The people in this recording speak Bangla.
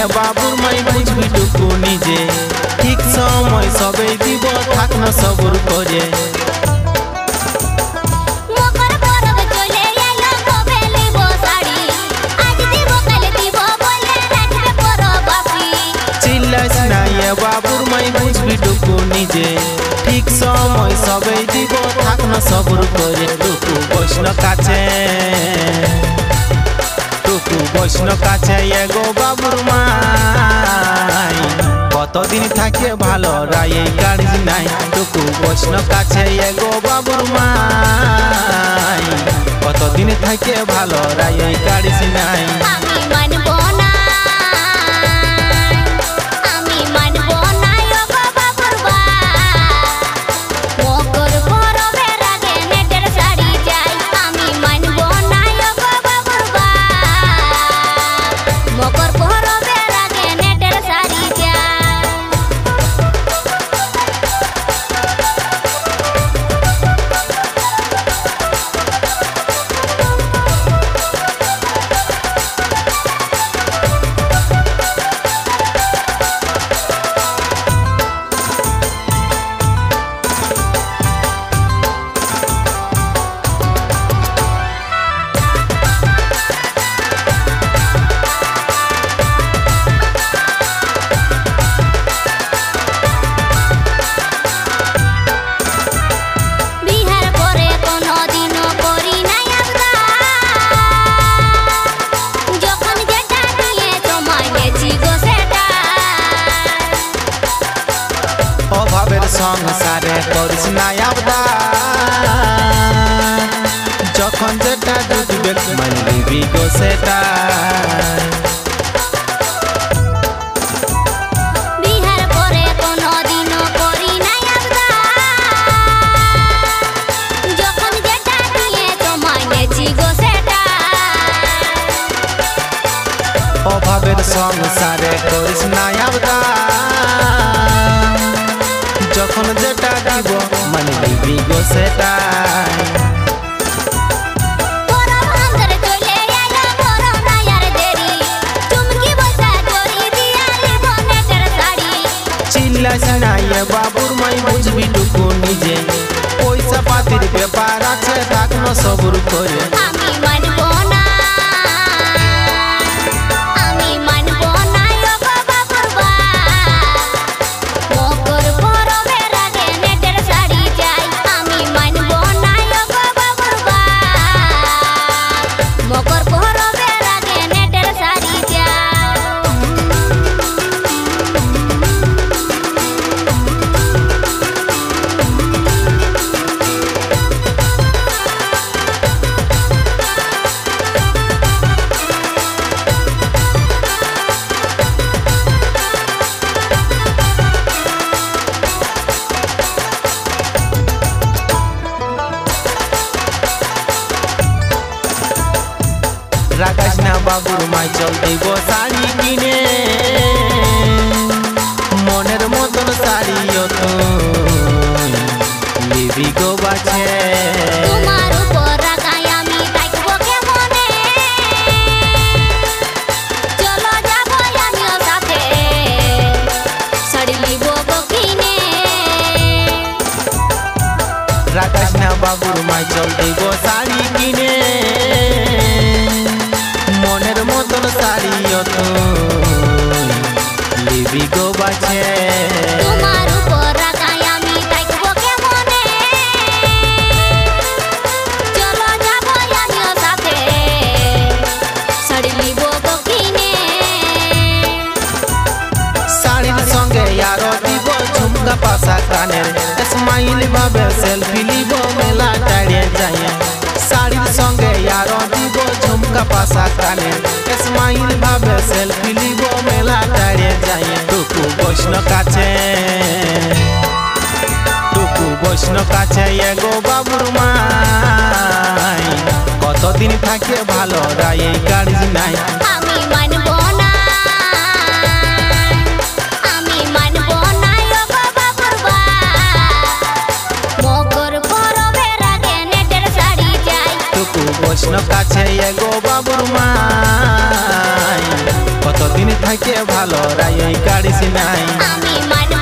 এ বাবুর মাই বুঝবি টুকু নিজে ঠিক সময় সবে দিব থাক না সবুর করে চিল্লাস না এ বাবুর মাই বুঝবি টুকু নিজে ঠিক সময় সবে দিব থাক না সবুর করে টুকু বৈষ্ণ কাছে এগো বাবুর মাই কতদিন থাকে ভালো রায় কাজ নাই টুকু বৈষ্ণ কাছে এগো বাবুর মাই কতদিন থাকে ভালো রায় কাজ নাই সংসারে করিস না আবদার যখন যেটা দুধবে মানবি গো সেটা বিহার পরে কোনদিনও করি না আবদার যখন যেটা দিয়ে তো মানেছি গো সেটা অভাবের সংসারে করিস না আবদার যখন যেটা দিব মানে দিবি গো সেটা চিল্লাস না এ বাবুর মাই বুঝবি টুকু নিজে পয়সা পাতির ব্যাপার আছে থাক না সবুর করে রাখাস না বাবুর মাই চল দেব শাড়ি কিনে মনের মতন শাড়িও তো লিবি গো বাছে তোমার উপর রাখাই আমি থাকবো কেমনে চলো যাবো আমিও সাথে শাড়ি লিব গো কিনে রাখাস না বাবুর মাই চল দেব শাড়ি কিনে মনের মতন শাড়িও তো লিবি গো বাছে তোমার উপর রাখাই আমি থাকবো কেমনে চলো যাবো আমিও সাথে শাড়ি লিব গো কিনে শাড়ির সঙ্গে আরো দিব ঝুমকা পাশা কানের স্মাইল ভাবে সেলফি লিব মেলা টাড়িয়ে যায় শাড়ির সঙ্গে আরো দিব ঝুমকা পাশা কানের স্মাইল ভাবে সেলফি লিব মেলা টাড়িয়ে যায় টুকু বৈষ্ণ কাছে এগো বাবুর মাই কতদিন থাকে ভালো রায় কাজ নাই আমি মানবো না মকর পরবের আগে নেটের শাড়ি চাই টুকু বৈষ্ণ কাছে এগো বাবুর মাই কতদিন দিন থাকে ভালো রাই গাড়ি সিনাই আমি মানব